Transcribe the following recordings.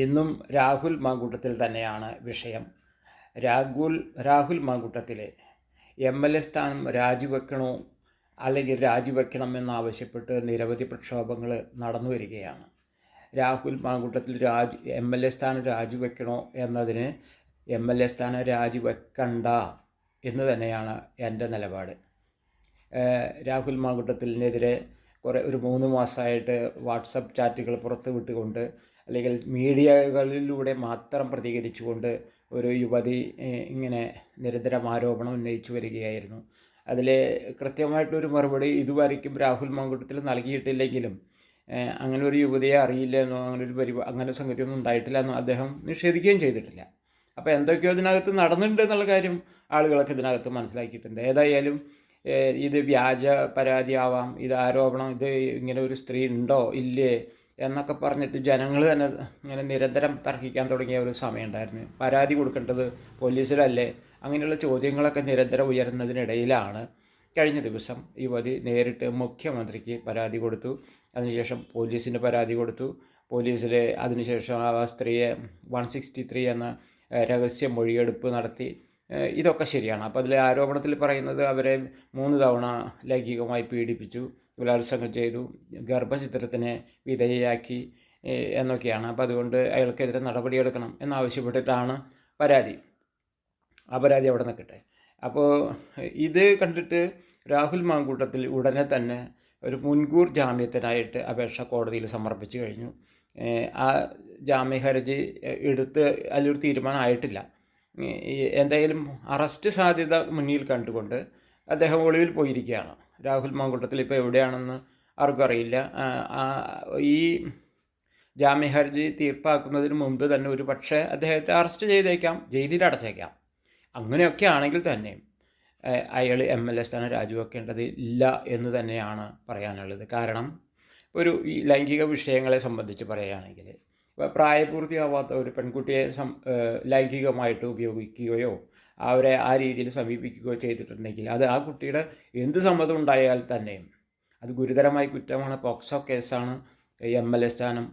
ഇന്നും രാഹുൽ മാങ്കൂട്ടത്തിൽ തന്നെയാണ് വിഷയം. രാഹുൽ മാങ്കൂട്ടത്തിലെ MLA സ്ഥാനം രാജിവെക്കണോ അല്ലെങ്കിൽ രാജിവെക്കണമെന്നാവശ്യപ്പെട്ട് നിരവധി പ്രക്ഷോഭങ്ങൾ നടന്നു വരികയാണ്. രാഹുൽ മാങ്കൂട്ടത്തിൽ MLA സ്ഥാനം രാജിവെക്കണോ എന്നതിന് MLA സ്ഥാനം രാജിവെക്കണ്ട എന്ന് തന്നെയാണ് എൻ്റെ നിലപാട്. രാഹുൽ മാങ്കൂട്ടത്തിനെതിരെ ഒരു 3 മാസമായിട്ട് വാട്സപ്പ് ചാറ്റുകൾ പുറത്തു വിട്ടുകൊണ്ട് അല്ലെങ്കിൽ മീഡിയകളിലൂടെ മാത്രം പ്രതികരിച്ചുകൊണ്ട് ഒരു യുവതി ഇങ്ങനെ നിരന്തരം ആരോപണം ഉന്നയിച്ചു വരികയായിരുന്നു. അതിൽ കൃത്യമായിട്ടൊരു മറുപടി ഇതുവരെയ്ക്കും രാഹുൽ മാങ്കൂട്ടത്തിൽ നൽകിയിട്ടില്ലെങ്കിലും അങ്ങനെ ഒരു യുവതിയെ അറിയില്ലെന്നോ അങ്ങനെ സംഗതിയൊന്നും ഉണ്ടായിട്ടില്ല എന്നോ അദ്ദേഹം നിഷേധിക്കുകയും ചെയ്തിട്ടില്ല. അപ്പോൾ എന്തൊക്കെയോ ഇതിനകത്ത് നടന്നിട്ടുണ്ട് എന്നുള്ള കാര്യം ആളുകളൊക്കെ ഇതിനകത്ത് മനസ്സിലാക്കിയിട്ടുണ്ട്. ഏതായാലും ഇത് വ്യാജ പരാതിയാവാം, ഇത് ആരോപണം, ഇത് ഇങ്ങനെ ഒരു സ്ത്രീ ഉണ്ടോ ഇല്ലേ എന്നൊക്കെ പറഞ്ഞിട്ട് ജനങ്ങൾ തന്നെ ഇങ്ങനെ നിരന്തരം തർക്കിക്കാൻ തുടങ്ങിയ ഒരു സമയമുണ്ടായിരുന്നു. പരാതി കൊടുക്കേണ്ടത് പോലീസിലല്ലേ, അങ്ങനെയുള്ള ചോദ്യങ്ങളൊക്കെ നിരന്തരം ഉയരുന്നതിനിടയിലാണ് കഴിഞ്ഞ ദിവസം യുവതി നേരിട്ട് മുഖ്യമന്ത്രിക്ക് പരാതി കൊടുത്തു. അതിനുശേഷം പോലീസിന് പരാതി കൊടുത്തു. പോലീസിൽ അതിനുശേഷം ആ സ്ത്രീയെ 163 എന്ന രഹസ്യ മൊഴിയെടുപ്പ് നടത്തി. ഇതൊക്കെ ശരിയാണ്. അപ്പോൾ അതിലെ ആരോപണത്തിൽ പറയുന്നത് അവരെ 3 തവണ ലൈംഗികമായി പീഡിപ്പിച്ചു, ബലാത്സംഗം ചെയ്തു, ഗർഭചിത്രത്തിന് വിധേയയാക്കി എന്നൊക്കെയാണ്. അപ്പോൾ അതുകൊണ്ട് അയാൾക്കെതിരെ നടപടിയെടുക്കണം എന്നാവശ്യപ്പെട്ടിട്ടാണ് പരാതി. ആ പരാതി അവിടെ നിൽക്കട്ടെ. അപ്പോൾ ഇത് കണ്ടിട്ട് രാഹുൽ മാങ്കൂട്ടത്തിൽ ഉടനെ തന്നെ ഒരു മുൻകൂർ ജാമ്യത്തിനായിട്ട് അപേക്ഷ കോടതിയിൽ സമർപ്പിച്ചു കഴിഞ്ഞു. ആ ജാമ്യ ഹർജി എടുത്ത് അതിലൊരു തീരുമാനമായിട്ടില്ല. എന്തായാലും അറസ്റ്റ് സാധ്യത മുന്നിൽ കണ്ടുകൊണ്ട് അദ്ദേഹം ഒളിവിൽ പോയിരിക്കുകയാണ്. രാഹുൽ മാങ്കൂട്ടത്തിൽ ഇപ്പോൾ എവിടെയാണെന്ന് ആർക്കും അറിയില്ല. ഈ ജാമ്യ ഹർജി തീർപ്പാക്കുന്നതിന് മുമ്പ് തന്നെ ഒരു പക്ഷേ അദ്ദേഹത്തെ അറസ്റ്റ് ചെയ്തേക്കാം, ജയിലിൽ അടച്ചേക്കാം. അങ്ങനെയൊക്കെ ആണെങ്കിൽ തന്നെ അയാൾ MLA സ്ഥാനം രാജിവെക്കേണ്ടത് ഇല്ല എന്ന് തന്നെയാണ് പറയാനുള്ളത്. കാരണം ഒരു ഈ ലൈംഗിക വിഷയങ്ങളെ സംബന്ധിച്ച് പറയുകയാണെങ്കിൽ പ്രായപൂർത്തിയാവാത്ത ഒരു പെൺകുട്ടിയെ ലൈംഗികമായിട്ട് ഉപയോഗിക്കുകയോ അവരെ ആ രീതിയിൽ സമീപിക്കുകയോ ചെയ്തിട്ടുണ്ടെങ്കിൽ അത് ആ കുട്ടിയുടെ എന്ത് സമ്മതം ഉണ്ടായാൽ തന്നെയും അത് ഗുരുതരമായ കുറ്റമാണ്, പോക്സോ കേസാണ്. MLA സ്ഥാനം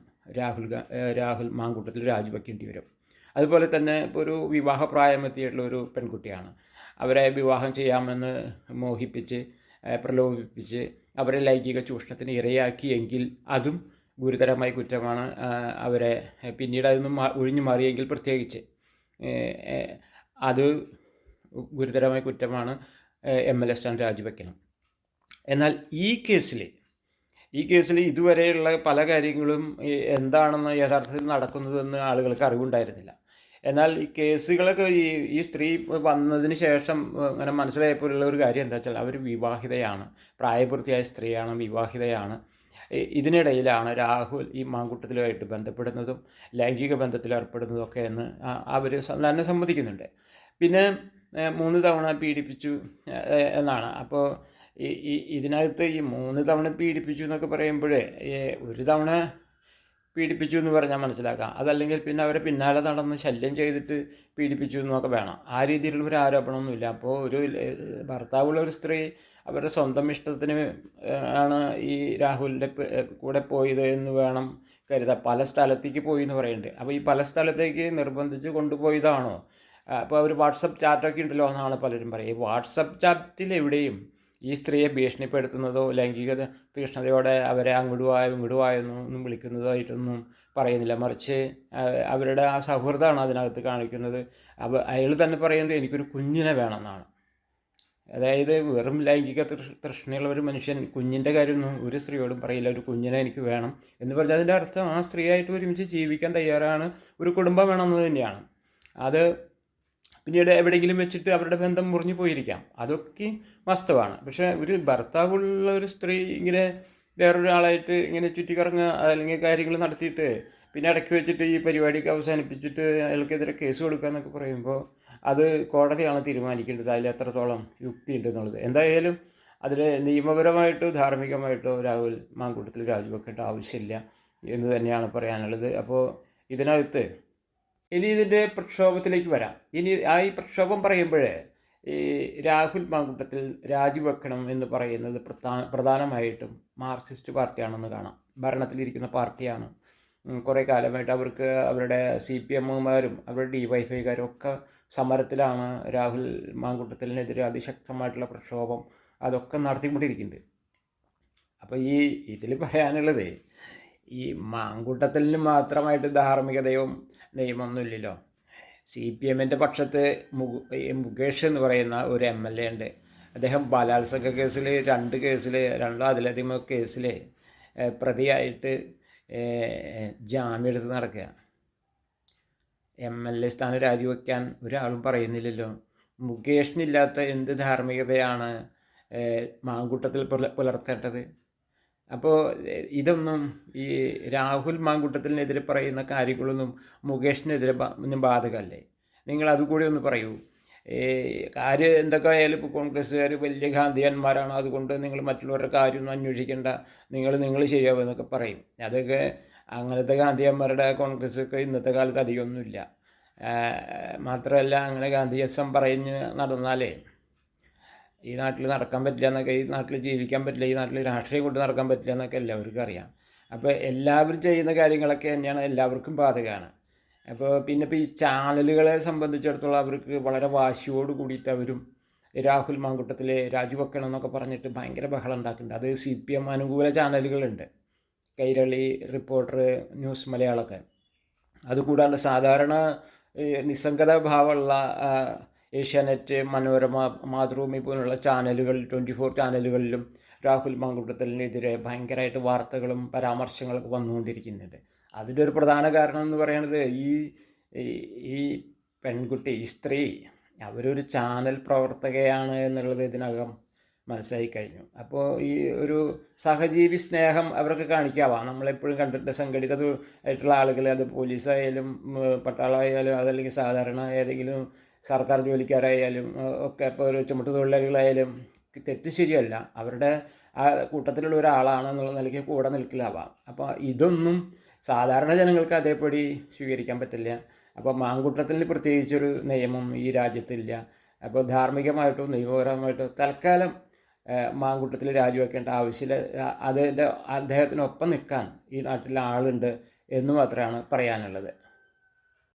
രാഹുൽ മാങ്കൂട്ടത്തിൽ രാജിവെക്കേണ്ടി വരും. അതുപോലെ തന്നെ ഇപ്പോൾ ഒരു വിവാഹപ്രായമെത്തിയിട്ടുള്ള ഒരു പെൺകുട്ടിയാണ്, അവരെ വിവാഹം ചെയ്യാമെന്ന് മോഹിപ്പിച്ച് പ്രലോഭിപ്പിച്ച് അവരെ ലൈംഗിക ചൂഷണത്തിന് ഇരയാക്കിയെങ്കിൽ അതും ഗുരുതരമായ കുറ്റമാണ്. അവരെ പിന്നീട് അതൊന്നും ഒഴിഞ്ഞു മാറിയെങ്കിൽ പ്രത്യേകിച്ച് അത് ഗുരുതരമായ കുറ്റമാണ്. MLA സ്ഥാനം രാജിവെക്കണം. എന്നാൽ ഈ കേസിൽ ഇതുവരെയുള്ള പല കാര്യങ്ങളും എന്താണെന്ന് യഥാർത്ഥത്തിൽ നടക്കുന്നതെന്ന് ആളുകൾക്ക് അറിവുണ്ടായിരുന്നില്ല. എന്നാൽ ഈ കേസുകളൊക്കെ ഈ സ്ത്രീ വന്നതിന് ശേഷം അങ്ങനെ മനസ്സിലായപ്പോഴുള്ള ഒരു കാര്യം എന്താ വെച്ചാൽ അവർ വിവാഹിതയാണ്, പ്രായപൂർത്തിയായ സ്ത്രീയാണ്, വിവാഹിതയാണ്. ഇതിനിടയിലാണ് രാഹുൽ ഈ മാങ്കൂട്ടത്തിലുമായിട്ട് ബന്ധപ്പെടുന്നതും ലൈംഗിക ബന്ധത്തിൽ ഏർപ്പെടുന്നതൊക്കെ എന്ന് അവർ തന്നെ സമ്മതിക്കുന്നുണ്ട്. പിന്നെ 3 തവണ പീഡിപ്പിച്ചു എന്നാണ്. അപ്പോൾ ഇതിനകത്ത് ഈ 3 തവണ പീഡിപ്പിച്ചു എന്നൊക്കെ പറയുമ്പോഴേ ഒരു തവണ പീഡിപ്പിച്ചു എന്ന് പറഞ്ഞാൽ മനസ്സിലാക്കാം. അതല്ലെങ്കിൽ പിന്നെ അവരെ പിന്നാലെ നടന്ന് ശല്യം ചെയ്തിട്ട് പീഡിപ്പിച്ചു എന്നൊക്കെ വേണം. ആ രീതിയിലുള്ള ഒരു ആരോപണമൊന്നുമില്ല. അപ്പോൾ ഒരു ഭർത്താവുള്ള ഒരു സ്ത്രീ അവരുടെ സ്വന്തം ഇഷ്ടത്തിന് ആണ് ഈ രാഹുലിൻ്റെ കൂടെ പോയത് എന്ന് വേണം കരുതാം. പല സ്ഥലത്തേക്ക് പോയി എന്ന് പറയുന്നുണ്ട്. അപ്പോൾ ഈ പല സ്ഥലത്തേക്ക് നിർബന്ധിച്ച് കൊണ്ടുപോയതാണോ? അപ്പോൾ അവർ വാട്സപ്പ് ചാറ്റൊക്കെ ഉണ്ടല്ലോ എന്നാണ് പലരും പറയുക. ഈ വാട്സപ്പ് ചാറ്റിൽ എവിടെയും ഈ സ്ത്രീയെ ഭീഷണിപ്പെടുത്തുന്നതോ ലൈംഗിക തീഷ്ണതയോടെ അവരെ അങ്ങോട്ട് വായൊന്നും വിളിക്കുന്നതായിട്ടൊന്നും പറയുന്നില്ല. മറിച്ച് അവരുടെ ആ സൗഹൃദമാണ് അതിനകത്ത് കാണിക്കുന്നത്. അയാൾ തന്നെ പറയുന്നത് എനിക്കൊരു കുഞ്ഞിനെ വേണമെന്നാണ്. അതായത് വെറും ലൈംഗിക തൃഷ്ണയുള്ള ഒരു മനുഷ്യൻ കുഞ്ഞിൻ്റെ കാര്യമൊന്നും ഒരു സ്ത്രീയോടും പറയില്ല. ഒരു കുഞ്ഞിനെ എനിക്ക് വേണം എന്ന് പറഞ്ഞാൽ അതിൻ്റെ അർത്ഥം ആ സ്ത്രീയായിട്ട് ഒരുമിച്ച് ജീവിക്കാൻ തയ്യാറാണ്, ഒരു കുടുംബം വേണമെന്ന് തന്നെയാണ്. അത് പിന്നീട് എവിടെയെങ്കിലും വെച്ചിട്ട് അവരുടെ ബന്ധം മുറിഞ്ഞു പോയിരിക്കാം, അതൊക്കെ വാസ്തവമാണ്. പക്ഷേ ഒരു ഭർത്താവുള്ള ഒരു സ്ത്രീ ഇങ്ങനെ വേറൊരാളായിട്ട് ഇങ്ങനെ ചുറ്റിക്കറങ്ങുക അല്ലെങ്കിൽ കാര്യങ്ങൾ നടത്തിയിട്ട് പിന്നെ ഇടയ്ക്ക് വെച്ചിട്ട് ഈ പരിപാടിക്ക് അവസാനിപ്പിച്ചിട്ട് അയാൾക്കെതിരെ കേസ് കൊടുക്കുക എന്നൊക്കെ പറയുമ്പോൾ അത് കോടതിയാണ് തീരുമാനിക്കേണ്ടത് അതിൽ എത്രത്തോളം യുക്തി ഉണ്ടെന്നുള്ളത്. എന്തായാലും അതിൽ നിയമപരമായിട്ടോ ധാർമ്മികമായിട്ടോ രാഹുൽ മാങ്കൂട്ടത്തിൽ രാജിവെക്കേണ്ട ആവശ്യമില്ല എന്ന് തന്നെയാണ് പറയാനുള്ളത്. അപ്പോൾ ഇതിനകത്ത് ഇനി ഇതിൻ്റെ പ്രക്ഷോഭത്തിലേക്ക് വരാം. ഇനി ഈ പ്രക്ഷോഭം പറയുമ്പോഴേ ഈ രാഹുൽ മാങ്കൂട്ടത്തിൽ രാജിവെക്കണം എന്ന് പറയുന്നത് പ്രധാനമായിട്ടും മാർക്സിസ്റ്റ് പാർട്ടിയാണെന്ന് കാണാം. ഭരണത്തിലിരിക്കുന്ന പാർട്ടിയാണ്. കുറേ കാലമായിട്ട് അവർക്ക് അവരുടെ CPMമാരും അവരുടെ DYFIക്കാരും ഒക്കെ സമരത്തിലാണ്. രാഹുൽ മാങ്കൂട്ടത്തിലിനെതിരെ അതിശക്തമായിട്ടുള്ള പ്രക്ഷോഭം അതൊക്കെ നടത്തിക്കൊണ്ടിരിക്കുന്നുണ്ട്. അപ്പോൾ ഇതിൽ പറയാനുള്ളത്, ഈ മാങ്കൂട്ടത്തിലിന് മാത്രമായിട്ട് ധാർമ്മികതയും നിയമമൊന്നുമില്ലല്ലോ. CPMൻ്റെ പക്ഷത്ത് മുകേഷ് എന്ന് പറയുന്ന ഒരു MLA ഉണ്ട്. അദ്ദേഹം ബലാത്സംഗ കേസിൽ 2 കേസിൽ 2 അതിലധികം കേസിൽ പ്രതിയായിട്ട് ജാമ്യം എടുത്ത് നടക്കുക. MLA സ്ഥാനം രാജിവെക്കാൻ ഒരാളും പറയുന്നില്ലല്ലോ. മുകേഷിനില്ലാത്ത എന്ത് ധാർമ്മികതയാണ് മാങ്കൂട്ടത്തിൽ പുലർത്തേണ്ടത്? അപ്പോൾ ഇതൊന്നും ഈ രാഹുൽ മാങ്കൂട്ടത്തിനെതിരെ പറയുന്ന കാര്യങ്ങളൊന്നും മുകേഷിനെതിരെ ബാധകമല്ലേ? നിങ്ങൾ അതുകൂടി ഒന്ന് പറയൂ. കാര്യം എന്തൊക്കെ ആയാലും ഇപ്പോൾ കോൺഗ്രസ്സുകാർ വലിയ ഗാന്ധിയന്മാരാണ്, അതുകൊണ്ട് നിങ്ങൾ മറ്റുള്ളവരുടെ കാര്യമൊന്നും അന്വേഷിക്കേണ്ട, നിങ്ങൾ ശരിയാവും എന്നൊക്കെ പറയും. അതൊക്കെ അങ്ങനത്തെ ഗാന്ധിയന്മാരുടെ കോൺഗ്രസ്സൊക്കെ ഇന്നത്തെ കാലത്ത് അധികമൊന്നുമില്ല. മാത്രമല്ല, അങ്ങനെ ഗാന്ധിയസം പറഞ്ഞ് നടന്നാലേ ഈ നാട്ടിൽ നടക്കാൻ പറ്റില്ല എന്നൊക്കെ, ഈ നാട്ടിൽ ജീവിക്കാൻ പറ്റില്ല, ഈ നാട്ടിൽ രാഷ്ട്രീയം കൊണ്ട് നടക്കാൻ പറ്റില്ല എന്നൊക്കെ എല്ലാവർക്കും അറിയാം. അപ്പോൾ എല്ലാവരും ചെയ്യുന്ന കാര്യങ്ങളൊക്കെ തന്നെയാണ് എല്ലാവർക്കും ബാധകമാണ്. അപ്പോൾ ഇപ്പോൾ ഈ ചാനലുകളെ സംബന്ധിച്ചിടത്തോളം അവർക്ക് വളരെ വാശിയോട് കൂടിയിട്ട് അവരും രാഹുൽ മാങ്കൂട്ടത്തിൽ രാജിവെക്കണം എന്നൊക്കെ പറഞ്ഞിട്ട് ഭയങ്കര ബഹളം ഉണ്ടാക്കുന്നുണ്ട്. അത് CPM അനുകൂല ചാനലുകളുണ്ട്, കൈരളി, റിപ്പോർട്ടർ, ന്യൂസ് മലയാളമൊക്കെ. അതുകൂടാണ്ട് സാധാരണ നിസ്സംഗത ഭാവമുള്ള ഏഷ്യാനെറ്റ്, മനോരമ, മാതൃഭൂമി പോലുള്ള ചാനലുകൾ, 24 ചാനലുകളിലും രാഹുൽ മാങ്കൂട്ടത്തിനെതിരെ ഭയങ്കരമായിട്ട് വാർത്തകളും പരാമർശങ്ങളൊക്കെ വന്നുകൊണ്ടിരിക്കുന്നുണ്ട്. അതിൻ്റെ ഒരു പ്രധാന കാരണം എന്ന് പറയുന്നത് ഈ പെൺകുട്ടി, ഈ സ്ത്രീ, അവരൊരു ചാനൽ പ്രവർത്തകയാണ് എന്നുള്ളത് ഇതിനകം മനസ്സിലായി കഴിഞ്ഞു. അപ്പോൾ ഈ ഒരു സഹജീവി സ്നേഹം അവർക്ക് കാണിക്കാവാം. നമ്മളെപ്പോഴും കണ്ടിട്ട് സംഘടിത ആയിട്ടുള്ള ആളുകൾ, അത് പോലീസായാലും പട്ടാളമായാലും അതല്ലെങ്കിൽ സാധാരണ ഏതെങ്കിലും സർക്കാർ ജോലിക്കാരായാലും ഒക്കെ, ഇപ്പോൾ ഒരു ചുമട്ട് തൊഴിലാളികളായാലും തെറ്റ് ശരിയല്ല, അവരുടെ ആ കൂട്ടത്തിലുള്ള ഒരാളാണെന്നുള്ള നിലയ്ക്ക് കൂടെ നിൽക്കലാവാം. അപ്പോൾ ഇതൊന്നും സാധാരണ ജനങ്ങൾക്ക് അതേപടി സ്വീകരിക്കാൻ പറ്റില്ല. അപ്പോൾ മാങ്കൂട്ടത്തിൽ പ്രത്യേകിച്ചൊരു നിയമം ഈ രാജ്യത്തില്ല. അപ്പോൾ ധാർമ്മികമായിട്ടോ നിയമപരമായിട്ടോ തൽക്കാലം മാങ്കൂട്ടത്തിൽ രാജിവെക്കേണ്ട ആവശ്യമില്ല. അദ്ദേഹത്തിനൊപ്പം നിൽക്കാൻ ഈ നാട്ടിൽ ആളുണ്ട് എന്ന് മാത്രമാണ് പറയാനുള്ളത്.